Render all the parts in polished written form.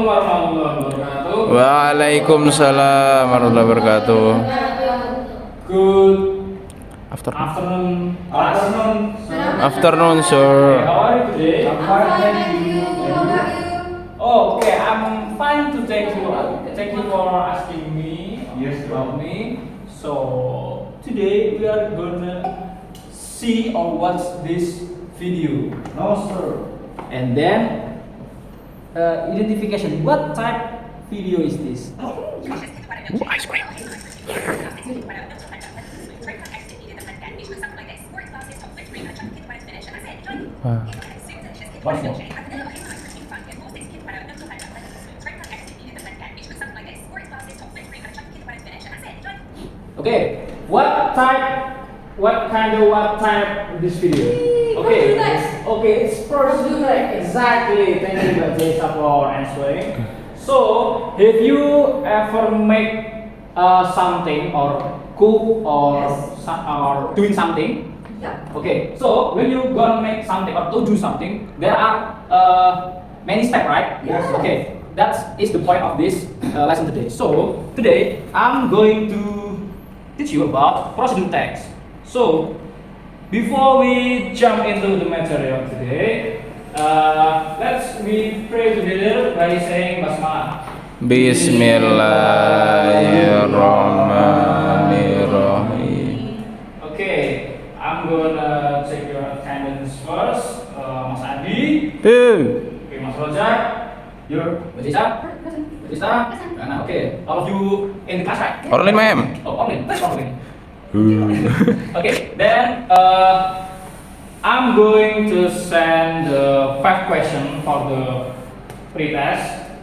warahmatullahi wabarakatuh. Waalaikumsalam warahmatullahi wabarakatuh. Good Afternoon. afternoon, sir. How are you today? I'm fine, thank you. How about you? Oh, okay, I'm fine to thank you. Thank you for asking me about me. So today we are gonna see or watch this video. No, sir. And then identification. What type video is this? Ice cream. What's more? Okay, what type this video? Okay, Prostitute text. okay, it's prostitute text. Exactly. Thank you, Jessa, for answering. So, have you ever make something or cook or Yes. or doing something? Yeah. Okay, so when you gonna make something or to do something, there are many steps, right? Yes. Okay, that is the point of this lesson today. So today I'm going to teach you about procedure text. So before we jump into the material today, let's we pray together by saying basmalah. Bismillahirrahmanirrahim. Okay, I'm gonna check your attendance first. Mas Adi, okay, Mas Rojak, Mbak Disa, Gana, okay. All of you in the class, right? Online, ma'am. Oh, online. That's online. Okay, then I'm going to send the 5 questions for the pre-test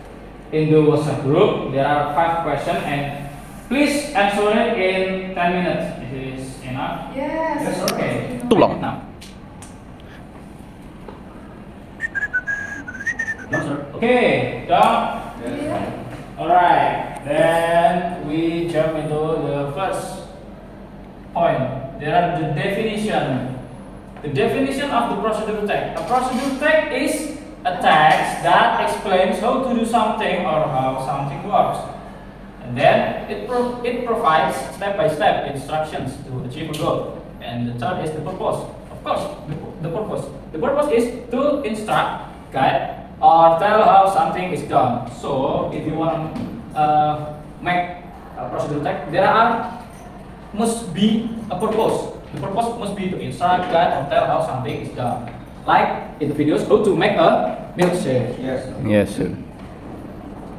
in the WhatsApp group. There are 5 questions and please answer it in 10 minutes. This is enough. Yes. Okay. Tolong. Now. No, sir. Okay, done. Yeah. Alright, then we jump into the first point. There are the definition. The definition of the procedure text. A procedure text is a text that explains how to do something or how something works. And then it provides step-by-step instructions to achieve a goal. And the third is the purpose. Of course, the purpose. The purpose is to instruct, guide, or tell how something is done. So, if you want to make a procedure text, must be a purpose. The purpose must be to instruct, guide, or tell how something is done. Like in the videos, how to make a milkshake. Yes, sir. Yes, sir.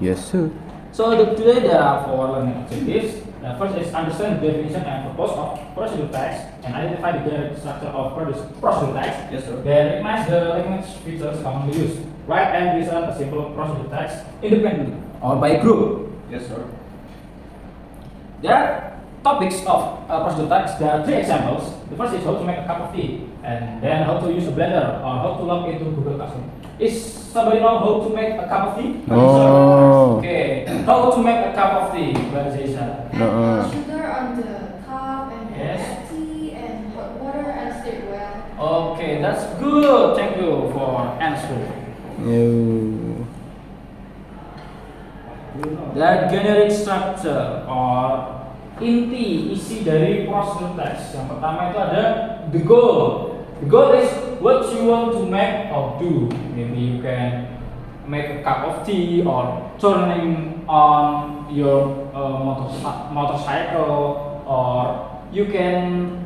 Yes, sir. So today there are 4 learning activities. First is understand the definition and purpose of procedure text and identify the generic structure of procedure text. Yes, sir. Then recognize the language features commonly used. Write and listen a simple procedure text independently or by group. Yes, sir. There are topics of procedure text. There are 3 examples. The first is how to make a cup of tea, and then how to use a blender or how to log into Google Classroom. Is somebody know how to make a cup of tea? Oh. Okay. How to make a cup of tea? Where is it? No. Sugar on the cup and Yes. add tea and hot water and stir it well. Okay, that's good. Thank you for answering. No. The generic structure or isi dari procedure text. Yang pertama itu ada the goal. The goal is what you want to make or do. Maybe you can make a cup of tea or turning on your motorcycle, or you can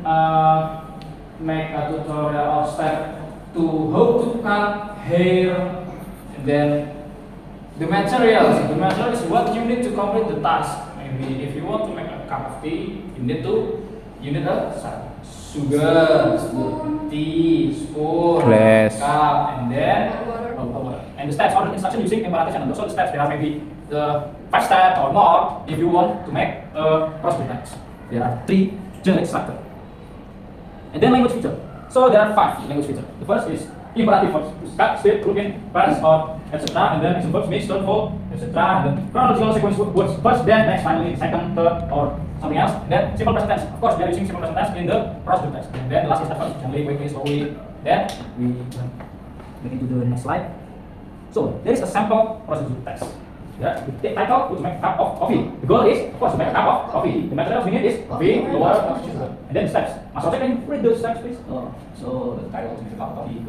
make a tutorial or step to how to cut hair. And then the materials is what you need to complete the task. Maybe if you want to make a cup of tea, you need a sugar, tea, spoon, Glass. cup, and then Hot water. water. And the steps or the instruction using implementation. And those are the steps. There are maybe the 5 steps or more if you want to make a procedure text. There are 3 generic structure. And then language feature. So there are 5 language feature. The first is imperative verbs, start, state, group in, past, or etc. And then action verbs, means, don't, fall, etc. And then chronological sequence words, first, then, next, finally, second, third, or something else. And then simple present tense. Of course, we are using simple present tense in the procedure text. And then the last is adverb, gently, quickly, slowly. Then we get into the next slide. So there is a sample procedure text. Yeah, the title is to make a cup of coffee. The goal is, of course, to make a cup of coffee. The materials we need is coffee, water, sugar. And then the steps. Mas Jose, can you read those steps, please? So the title is to make a cup of coffee.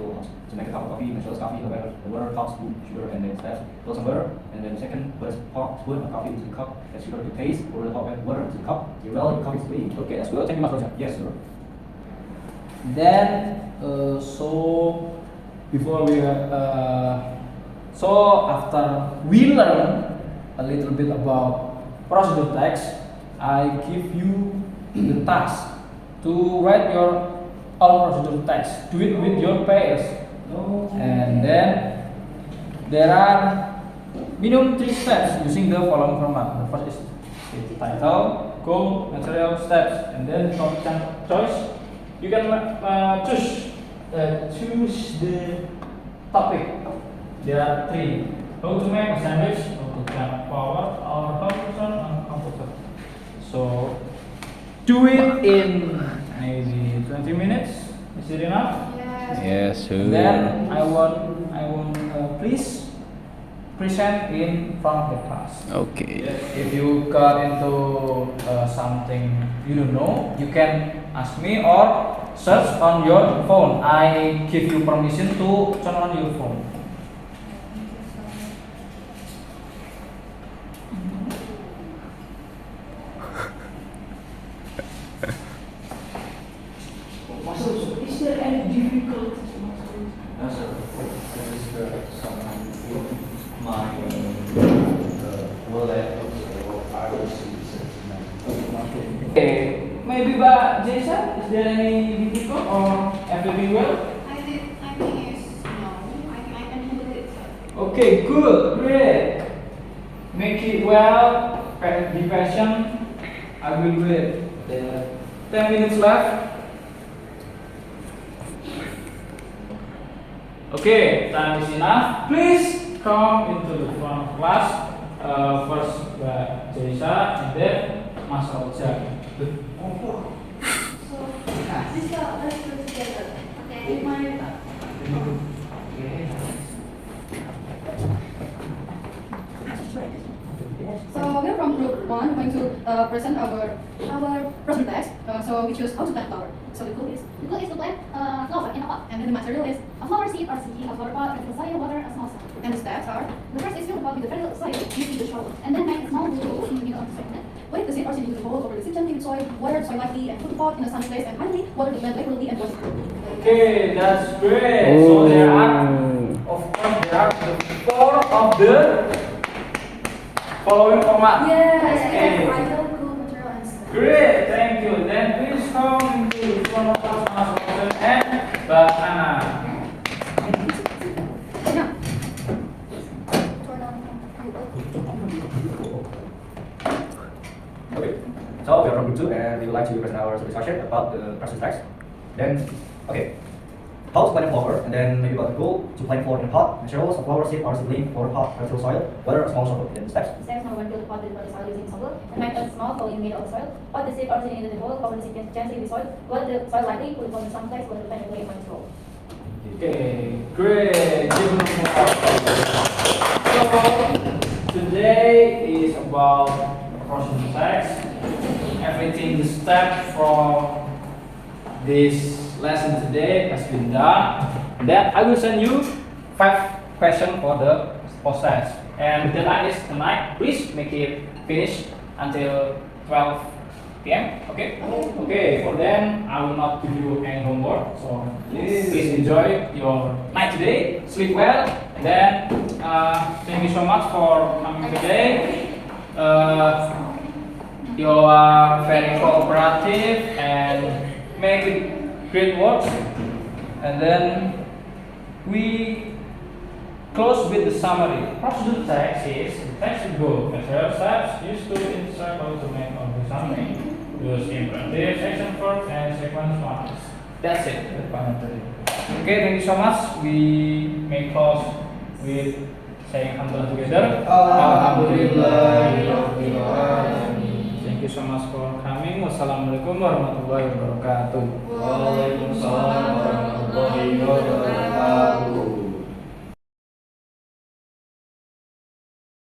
To make a cup of coffee, make sure it's coffee, the water, cups, food, sugar, and then steps. Pour some water, and then second, put a spoon of coffee into the cup. Add sugar to taste. Pour the hot water into the cup. You're well, your coffee is ready. Okay, that's good. Thank you, Mas Jose. Yes, sir. Then, so after we learn a little bit about procedure text, I give you the task to write your own procedure text. Do it with your peers. And then there are minimum 3 steps using the following format. The first is title, goal, material, steps, and then content choice. You can choose the topic. There are 3: how to make a sandwich, how to cut flour, or how to turn on a computer. So do it in maybe 20 minutes. Is it enough? Yes. Yes, sir. Then I want please present in front of the class. Okay. If you got into something you don't know, you can ask me or search on your phone. I give you permission to turn on your phone. Is there any difficulty? No, sir. There is someone with my wallet. I will see Okay, maybe Pak Jason, is there any difficult or everything well? I think it's no. I can handle it. Okay, good, great. Make it well, be patient. I will wait. 10 minutes left. Okay, time is enough. Please come into the front class. First Mbak Jaisa and then Mas Roja. So, Siska, let's do it together. Okay. So we're from group 1, going to present our procedure text. So we choose how to plant flower. So the goal is to plant flower in a pot, and then the material is a flower seed or seed, a flower pot, fertile soil, water, a small sand. And the steps are: the first is fill the pot with the fertile soil using the shovel, and then make a small hole in the middle of the soil. Wet the seed or seed into the hole over the seed gently with soil, water the soil lightly, and put the pot in a sunny place, and finally water the plant regularly and water it. Okay, that's great. So there are, of course, there are the 4 of the following format. Yes, Okay. vital, cool, material, and step. Great, thank you. Then please come into the front of us, Mas Roja and Mbak Ana. Now, turn on. Okay, so we are from group 2 and we would like to present our discussion about the process text. Then, okay, how to plant a flower, and then maybe about the goal to plant flower in a pot, materials, a flower seed or seedling, for a pot, fertile soil, water, a small shovel. Then the steps. Steps number 1: fill the pot with the soil using shovel, and make a small hole in the middle of the soil. Pot the seed or seed into the hole, cover the seed gently with soil, water the soil lightly, put it on the sun place, water the plant regularly when it's rolled. Okay, great. Give them a applause. So today is about process text. Everything the step from this lesson today has been done. Then I will send you 5 questions for the process. And the deadline is tonight. Please make it finish until 12 p.m. Okay? Okay. For then, I will not give you any homework. So please enjoy your night today. Sleep well. And then thank you so much for coming today. You are very cooperative and make it great work. And then we close with the summary. Procedure text is the text is good. Material steps used to insert how to make of the summary. Use imperative, action verbs, and sequence marks. That's it. Okay, thank you so much. We may close with saying Alhamdulillah together. Alhamdulillah. Thank you so much for coming. Wassalamualaikum warahmatullahi wabarakatuh.